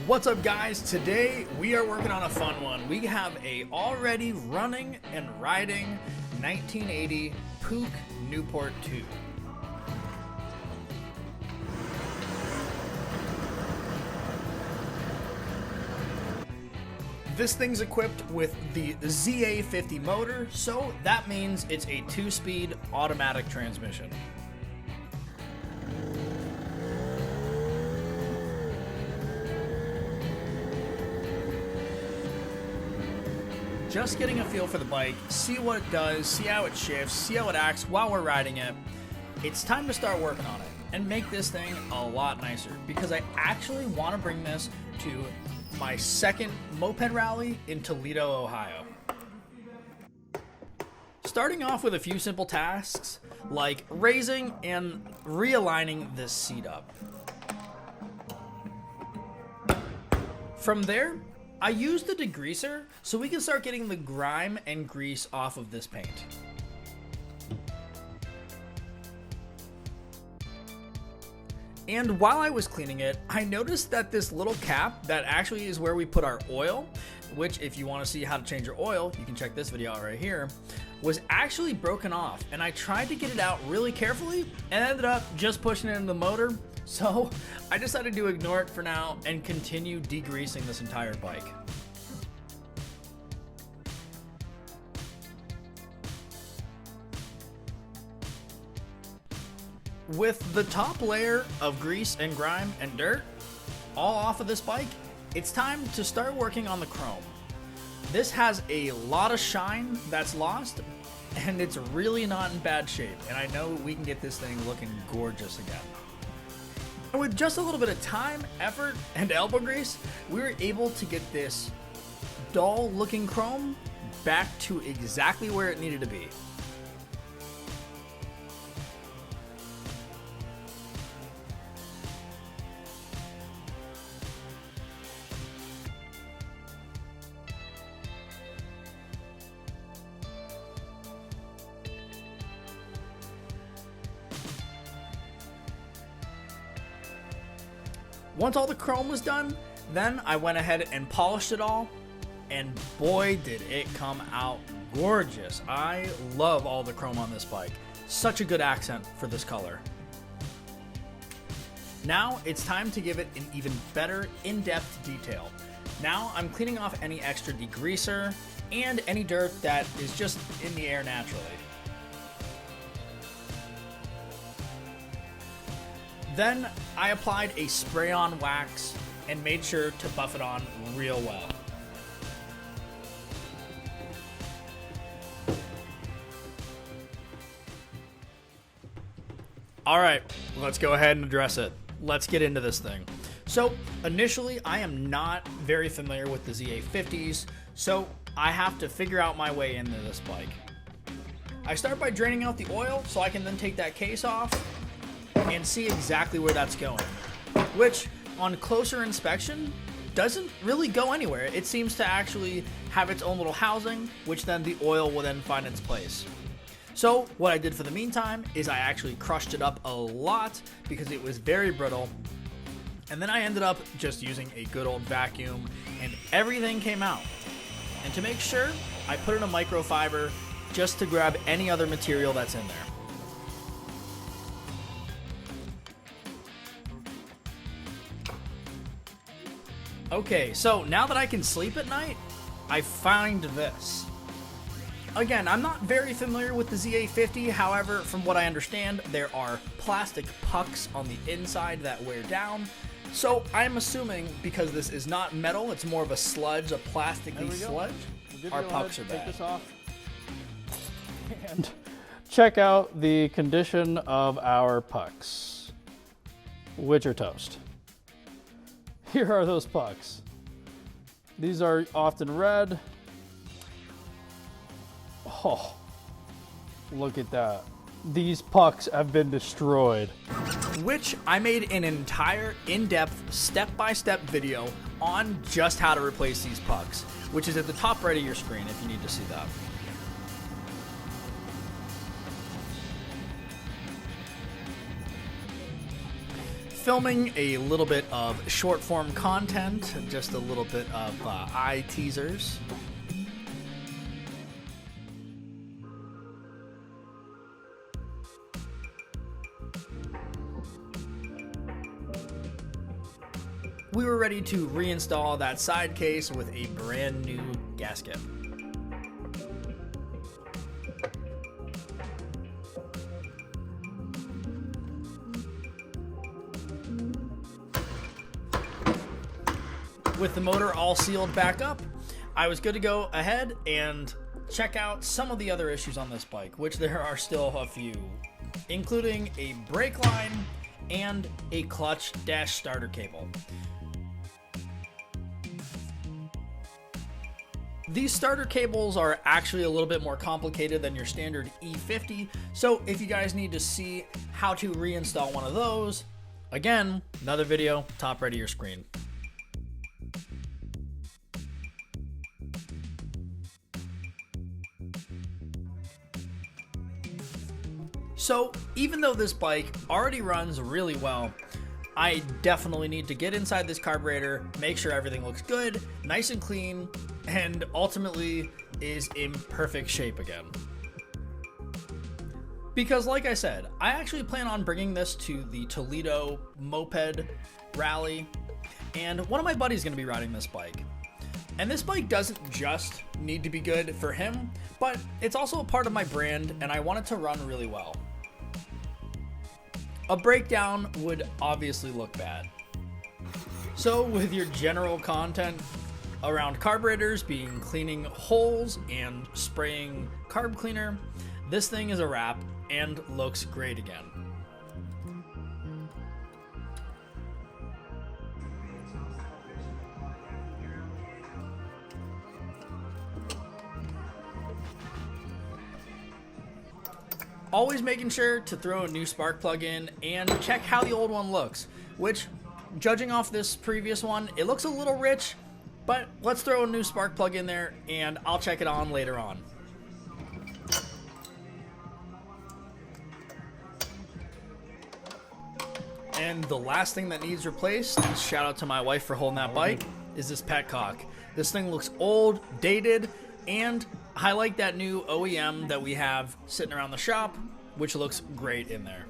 What's up, guys? Today we are working on a fun one. We have a already running and riding 1980 Puch Newport 2. This thing's equipped with the ZA50 motor, so that means it's a 2-speed automatic transmission. Just getting a feel for the bike, see what it does, see how it shifts, see how it acts while we're riding it. It's time to start working on it and make this thing a lot nicer, because I actually want to bring this to my second moped rally in Toledo, Ohio. Starting off with a few simple tasks like raising and realigning this seat up. From there, I used the degreaser so we can start getting the grime and grease off of this paint. And while I was cleaning it, I noticed that this little cap that actually is where we put our oil, which if you want to see how to change your oil, you can check this video out right here, was actually broken off. And I tried to get it out really carefully and ended up just pushing it in the motor. So I decided to ignore it for now and continue degreasing this entire bike. With the top layer of grease and grime and dirt all off of this bike, it's time to start working on the chrome. This has a lot of shine that's lost, and it's really not in bad shape, and I know we can get this thing looking gorgeous again. With just a little bit of time, effort, and elbow grease, we were able to get this dull looking chrome back to exactly where it needed to be. Once all the chrome was done, then I went ahead and polished it all, and boy did it come out gorgeous. I love all the chrome on this bike. Such a good accent for this color. Now it's time to give it an even better in-depth detail. Now I'm cleaning off any extra degreaser and any dirt that is just in the air naturally. Then I applied a spray-on wax and made sure to buff it on real well. All right, let's go ahead and address it. Let's get into this thing. So initially, I am not very familiar with the ZA50s, so I have to figure out my way into this bike. I start by draining out the oil so I can then take that case off and see exactly where that's going, which on closer inspection doesn't really go anywhere. It seems to actually have its own little housing, which then the oil will then find its place. So what I did for the meantime is I actually crushed it up a lot because it was very brittle, and then I ended up just using a good old vacuum and everything came out. And to make sure, I put in a microfiber just to grab any other material that's in there. Okay, so now that I can sleep at night, I find this. Again, I'm not very familiar with the ZA50, however, from what I understand, there are plastic pucks on the inside that wear down. So I'm assuming because this is not metal, it's more of a sludge, a plasticky sludge, our pucks are bad. Take this off and check out the condition of our pucks, which are toast. Here are those pucks. These are often red. Oh, look at that. These pucks have been destroyed. Which I made an entire in-depth step-by-step video on just how to replace these pucks, which is at the top right of your screen if you need to see that. filming a little bit of short form content, just a little bit of eye teasers. We were ready to reinstall that side case with a brand new gasket. With the motor all sealed back up, I was good to go ahead and check out some of the other issues on this bike, which there are still a few, including a brake line and a clutch dash starter cable. These starter cables are actually a little bit more complicated than your standard E50, so if you guys need to see how to reinstall one of those, again, another video, top right of your screen. So even though this bike already runs really well, I definitely need to get inside this carburetor, make sure everything looks good, nice and clean, and ultimately is in perfect shape again. Because like I said, I actually plan on bringing this to the Toledo Moped Rally, and one of my buddies is going to be riding this bike. And this bike doesn't just need to be good for him, but it's also a part of my brand, and I want it to run really well. A breakdown would obviously look bad. So with your general content around carburetors being cleaning holes and spraying carb cleaner, this thing is a wrap and looks great again. Always making sure to throw a new spark plug in and check how the old one looks, which, judging off this previous one, it looks a little rich, but let's throw a new spark plug in there and I'll check it on later on. And the last thing that needs replaced, shout out to my wife for holding that bike, is this petcock. This thing looks old, dated, and I like that new OEM that we have sitting around the shop, which looks great in there.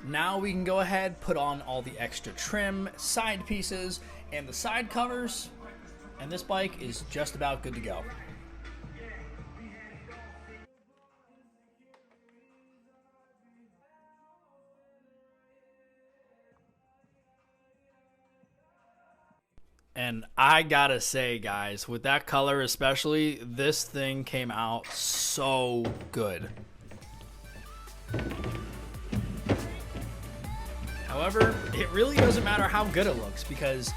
Now we can go ahead, put on all the extra trim, side pieces, and the side covers, and this bike is just about good to go. And I gotta say, guys, with that color especially, this thing came out so good. However, it really doesn't matter how good it looks, because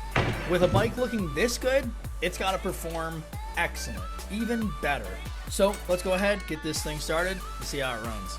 with a bike looking this good, it's gotta perform excellent, even better. So let's go ahead, get this thing started, and see how it runs.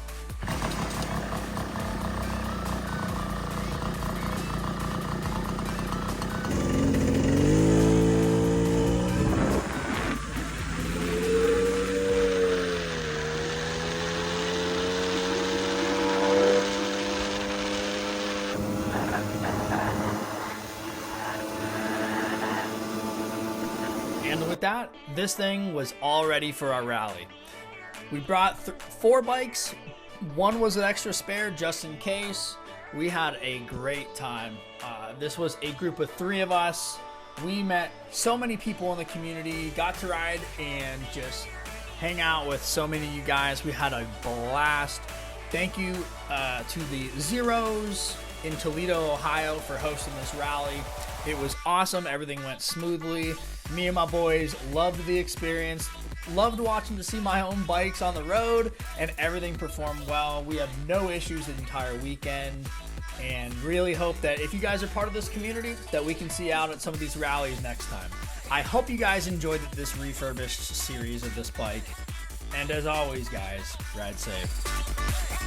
And with that, this thing was all ready for our rally. We brought 4 bikes. One was an extra spare just in case. We had a great time. This was a group of 3 of us. We met so many people in the community, got to ride and just hang out with so many of you guys. We had a blast. Thank you to the Zeros in Toledo, Ohio for hosting this rally. It was awesome. Everything went smoothly. Me and my boys loved the experience. Loved watching to see my own bikes on the road, and everything performed well. We had no issues the entire weekend, and really hope that if you guys are part of this community, that we can see you out at some of these rallies next time. I hope you guys enjoyed this refurbished series of this bike. And as always, guys, ride safe.